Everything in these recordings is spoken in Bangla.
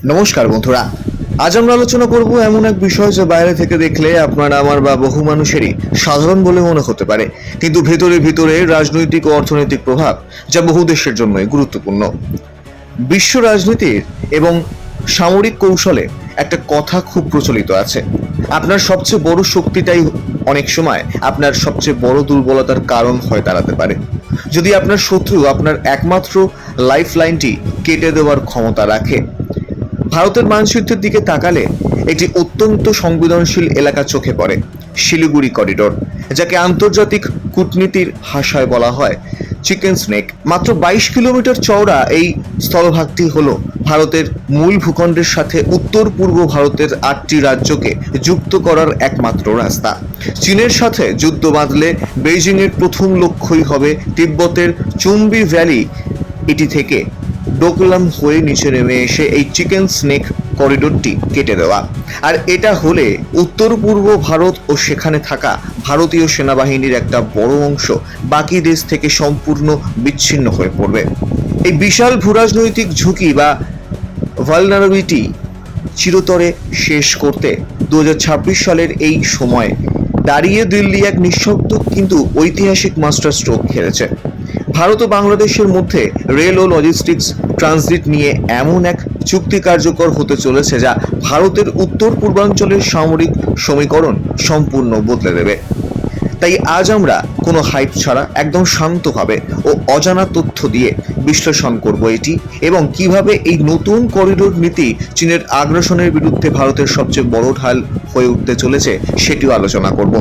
নমস্কার বন্ধুরা, আজ আমরা আলোচনা করব এমন এক বিষয় যা বাইরে থেকে দেখলে আপনার আমার বা বহু মানুষেরই সাধারণ বলে মনে হতে পারে, কিন্তু ভেতরে ভেতরে রাজনৈতিক ও অর্থনৈতিক প্রভাব যা বহু দেশের জন্যই গুরুত্বপূর্ণ। বিশ্ব রাজনীতির এবং সামরিক কৌশলে একটা কথা খুব প্রচলিত আছে, আপনার সবচেয়ে বড় শক্তিটাই অনেক সময় আপনার সবচেয়ে বড় দুর্বলতার কারণ হয়ে দাঁড়াতে পারে। যদি আপনার শত্রু আপনার একমাত্র লাইফ লাইনটি কেটে দেওয়ার ক্ষমতা রাখে। ভারতের মানচিত্রের দিকে তাকালে একটি অত্যন্ত সংবেদনশীল এলাকা চোখে পড়ে, শিলিগুড়ি করিডোর, যাকে আন্তর্জাতিক কূটনীতির ভাষায় বলা হয় চিকেন স্নেক। মাত্র 22 কিলোমিটার চওড়া এই স্থলভাগটি হলো ভারতের মূল ভূখণ্ডের সাথে উত্তর পূর্ব ভারতের 8টি রাজ্যকে যুক্ত করার একমাত্র রাস্তা। চীনের সাথে যুদ্ধ বাঁধলে বেইজিংয়ের প্রথম লক্ষ্যই হবে তিব্বতের চুম্বি ভ্যালি, এটি থেকে ডোকলাম হয়ে নিচে নেমে এসে এই চিকেন স্নেক করিডোরটি কেটে দেওয়া। আর এটা হলে উত্তর পূর্ব ভারত ও সেখানে থাকা ভারতীয় সেনাবাহিনীর একটা বড় অংশ বাকি দেশ থেকে সম্পূর্ণ বিচ্ছিন্ন হয়ে পড়বে। এই বিশাল ভূরাজনৈতিক ঝুঁকি বা ভালনারেবিলিটি চিরতরে শেষ করতে 2026 সালের এই সময়ে দাঁড়িয়ে দিল্লি এক নিঃশব্দ কিন্তু ঐতিহাসিক মাস্টার স্ট্রোক খেলেছে। ভারত ও বাংলাদেশের মধ্যে রেল ও লজিস্টিক্স ট্রানজিট নিয়ে এমন এক চুক্তি কার্যকর হতে চলেছে যা ভারতের উত্তর পূর্বাঞ্চলের সামরিক সমীকরণ সম্পূর্ণ বদলে দেবে। তাই আজ আমরা কোনো হাইপ ছাড়া একদম শান্তভাবে ও অজানা তথ্য দিয়ে বিশ্লেষণ করব এটি, এবং কিভাবে এই নতুন করিডোর নীতি চীনের আগ্রাসনের বিরুদ্ধে ভারতের সবচেয়ে বড় ঢাল হয়ে উঠতে চলেছে সেটিও আলোচনা করব।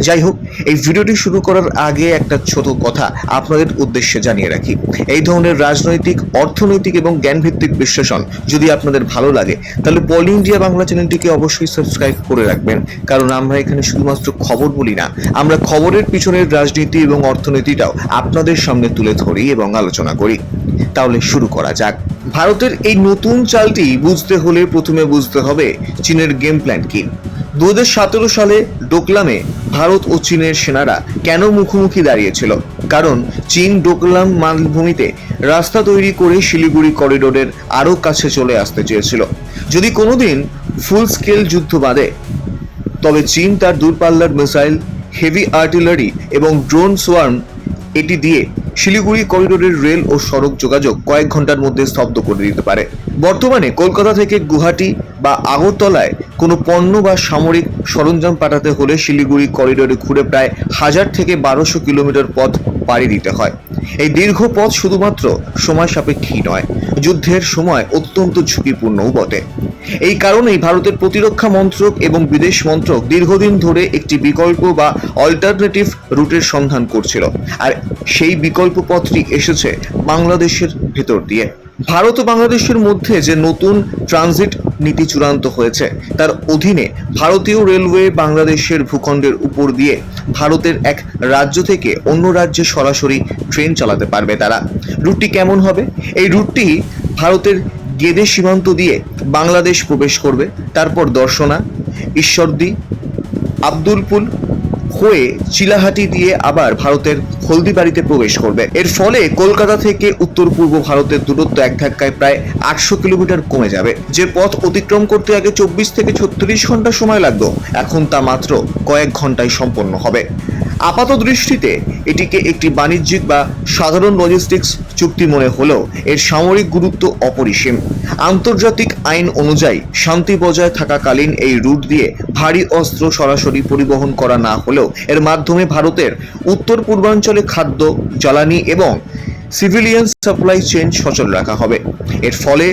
যাই হোক, এই ভিডিওটি শুরু করার আগে একটা ছোট কথা আপনাদের উদ্দেশ্যে জানিয়ে রাখি। এই ধরনের রাজনৈতিক, অর্থনৈতিক এবং জ্ঞানভিত্তিক বিশ্লেষণ যদি আপনাদের ভালো লাগে তাহলে পল ইন্ডিয়া বাংলা চ্যানেলটিকে অবশ্যই সাবস্ক্রাইব করে রাখবেন, কারণ আমরা এখানে শুধুমাত্র খবর বলি না, আমরা খবরের পিছনের রাজনীতি এবং অর্থনীতিটাও আপনাদের সামনে তুলে ধরি এবং আলোচনা করি। তাহলে শুরু করা যাক। ভারতের এই নতুন চালটি বুঝতে হলে প্রথমে বুঝতে হবে চীনের গেম প্ল্যান কি। 2017 সালে ডোকলামে ভারত ও চীনের সেনারা কেন মুখোমুখি দাঁড়িয়েছিল? কারণ চীন ডোকলাম মালভূমিতে রাস্তা তৈরি করে শিলিগুড়ি করিডোরের আরও কাছে চলে আসতে চেয়েছিল। যদি কোনোদিন ফুল স্কেল যুদ্ধ বাঁধে, তবে চীন তার দূরপাল্লার মিসাইল, হেভি আর্টিলারি এবং ড্রোন সোয়ার্ম এটি দিয়ে শিলিগুড়ি করিডোরের রেল ও সড়ক যোগাযোগ কয়েক ঘন্টার মধ্যে স্তব্ধ করে দিতে পারে। বর্তমানে কলকাতা থেকে গুয়াহাটি বা আগরতলায় কোনো পণ্য বা সামরিক সরঞ্জাম পাঠাতে হলে শিলিগুড়ি করিডোরে ঘুরে প্রায় 1000 থেকে 1200 কিলোমিটার পথ পাড়ি দিতে হয়। এই দীর্ঘ পথ শুধুমাত্র সময় সাপেক্ষই নয়, যুদ্ধের সময় অত্যন্ত ঝুঁকিপূর্ণও বটে। এই কারণেই ভারতের প্রতিরক্ষা মন্ত্রক এবং বিদেশ মন্ত্রক দীর্ঘদিন ধরে একটি বিকল্প বা অল্টারনেটিভ রুটের সন্ধান করছিল, আর সেই বিকল্প পথটি এসেছে বাংলাদেশের ভেতর দিয়ে। ভারত ও বাংলাদেশের মধ্যে যে নতুন ট্রানজিট নীতি চূড়ান্ত হয়েছে তার অধীনে ভারতীয় রেলওয়ে বাংলাদেশের ভূখণ্ডের উপর দিয়ে ভারতের এক রাজ্য থেকে অন্য রাজ্যে সরাসরি ট্রেন চালাতে পারবে তারা। রুটটি কেমন হবে? এই রুটটি ভারতের গেদে সীমান্ত দিয়ে বাংলাদেশ প্রবেশ করবে, তারপর দর্শনা, ঈশ্বরদী, আব্দুলপুর হয়ে চিলাহাটি দিয়ে আবার ভারতের হলদিবাড়িতে প্রবেশ করবে। এর ফলে কলকাতা থেকে উত্তর পূর্ব ভারতের দূরত্ব এক ধাক্কায় প্রায় 800 কিলোমিটার কমে যাবে। যে পথ অতিক্রম করতে আগে 24 থেকে 36 ঘন্টা সময় লাগতো, এখন তা মাত্র কয়েক ঘন্টায় সম্পন্ন হবে। আপাত দৃষ্টিতে এটিকে একটি বাণিজ্যিক বা সাধারণ লজিস্টিক্স চুক্তি মনে হলেও এর সামরিক গুরুত্ব অপরিসীম। আন্তর্জাতিক আইন অনুযায়ী শান্তি বজায় থাকাকালীন এই রুট দিয়ে ভারী অস্ত্র সরাসরি পরিবহন করা না হলেও এর মাধ্যমে ভারতের উত্তর পূর্বাঞ্চলে খাদ্য, জ্বালানি এবং সিভিলিয়ান সাপ্লাই চেইন সচল রাখা হবে। এর ফলে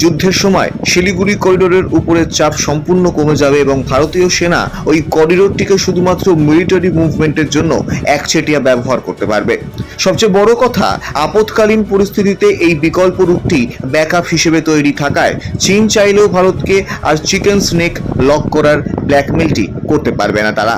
যুদ্ধের সময় শিলিগুড়ি করিডোরের উপরে চাপ সম্পূর্ণ কমে যাবে এবং ভারতীয় সেনা ওই করিডোরটিকে শুধুমাত্র মিলিটারি মুভমেন্টের জন্য একচেটিয়া ব্যবহার করতে পারবে। সবচেয়ে বড় কথা, আপৎকালীন পরিস্থিতিতে এই বিকল্প রুটটি ব্যাকআপ হিসেবে তৈরি থাকায় চীন চাইলেও ভারতকে আর চিকেন স্নেক লক করার ব্ল্যাকমেলটি করতে পারবে না তারা।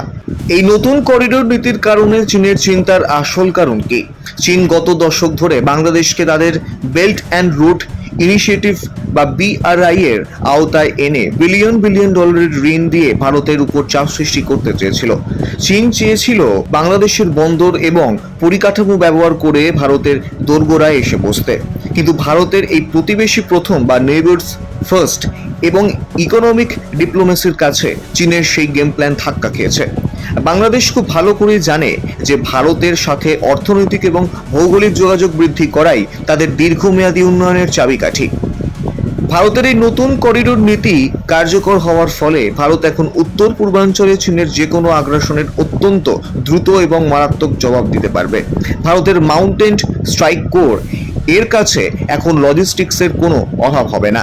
এই নতুন করিডোর নীতির কারণে চীনের চিন্তার আসল কারণ কি? চীন গত দশক ধরে বাংলাদেশকে তাদের বেল্ট অ্যান্ড রোড ইনিশিয়েটিভ বা BRI এর আওতায় এনে বিলিয়ন বিলিয়ন ডলারের ঋণ দিয়ে ভারতের উপর চাপ সৃষ্টি করতে চেয়েছিল। চীন চেয়েছিল বাংলাদেশের বন্দর এবং পরিকাঠামো ব্যবহার করে ভারতের দোরগোড়ায় এসে বসতে, কিন্তু ভারতের এই প্রতিবেশী প্রথম বা নেইবার্স ফার্স্ট এবং ইকোনমিক ডিপ্লোমেসির কাছে চীনের সেই গেম প্ল্যান ধাক্কা খেয়েছে। বাংলাদেশ খুব ভালো করেই জানে যে ভারতের সাথে অর্থনৈতিক এবং ভৌগোলিক যোগাযোগ বৃদ্ধি করাই তাদের দীর্ঘমেয়াদী উন্নয়নের চাবিকাঠি। ভারতের এই নতুন করিডোর নীতি কার্যকর হওয়ার ফলে ভারত এখন উত্তর পূর্বাঞ্চলে চীনের যে কোনো আগ্রাসনের অত্যন্ত দ্রুত এবং মারাত্মক জবাব দিতে পারবে। ভারতের মাউন্টেন স্ট্রাইক কোর এর কাছে এখন লজিস্টিক্সের কোনো অভাব হবে না।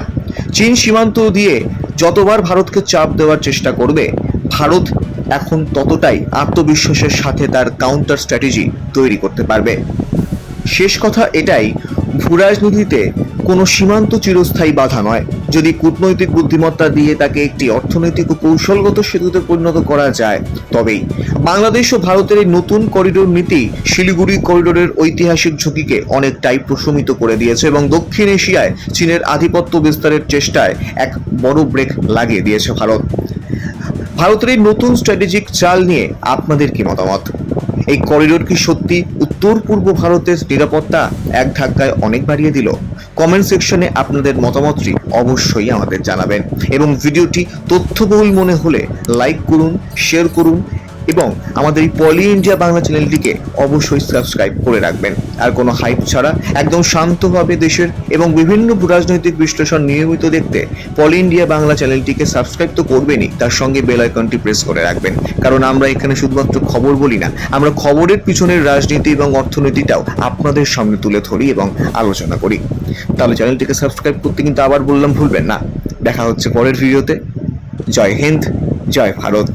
চীন সীমান্ত দিয়ে যতবার ভারতকে চাপ দেওয়ার চেষ্টা করবে, ভারত এখন ততটাই আত্মবিশ্বাসের সাথে তার কাউন্টার স্ট্র্যাটেজি তৈরি করতে পারবে। শেষ কথা এটাই, ভূরাজনীতিতে কোনো সীমান্ত চিরস্থায়ী বাধা নয়। যদি কূটনৈতিক বুদ্ধিমত্তা দিয়ে তাকে একটি অর্থনৈতিক ও কৌশলগত সেতুতে পরিণত করা যায়, তবেই বাংলাদেশ ও ভারতের এই নতুন করিডোর নীতি শিলিগুড়ি করিডোরের ঐতিহাসিক ঝুঁকিকে অনেকটাই প্রশমিত করে দিয়েছে এবং দক্ষিণ এশিয়ায় চীনের আধিপত্য বিস্তারের চেষ্টায় এক বড় ব্রেক লাগিয়ে দিয়েছে ভারত। ভারতের এই নতুন স্ট্র্যাটেজিক চাল নিয়ে আপনাদের কি মতামত? এই করিডোর কি সত্যি উত্তর পূর্ব ভারতের নিরাপত্তা এক ধাক্কায় অনেক বাড়িয়ে দিল? কমেন্ট সেকশনে আপনাদের মতামতটি অবশ্যই আমাদের জানাবেন এবং ভিডিওটি তথ্যবহুল মনে হলে লাইক করুন, শেয়ার করুন এবং আমাদের এই পলি ইন্ডিয়া বাংলা চ্যানেলটিকে অবশ্যই সাবস্ক্রাইব করে রাখবেন। আর কোনো হাইপ ছাড়া একদম শান্তভাবে দেশের এবং বিভিন্ন রাজনৈতিক বিশ্লেষণ নিয়মিত দেখতে পলি ইন্ডিয়া বাংলা চ্যানেলটিকে সাবস্ক্রাইব তো করবেনই, তার সঙ্গে বেল আইকনটি প্রেস করে রাখবেন। কারণ আমরা এখানে শুধুমাত্র খবর বলি না, আমরা খবরের পিছনের রাজনীতি এবং অর্থনীতিটাও আপনাদের সামনে তুলে ধরি এবং আলোচনা করি। তাহলে চ্যানেলটিকে সাবস্ক্রাইব করতে কিন্তু আবার বললাম ভুলবেন না। দেখা হচ্ছে পরের ভিডিওতে। জয় হিন্দ, জয় ভারত।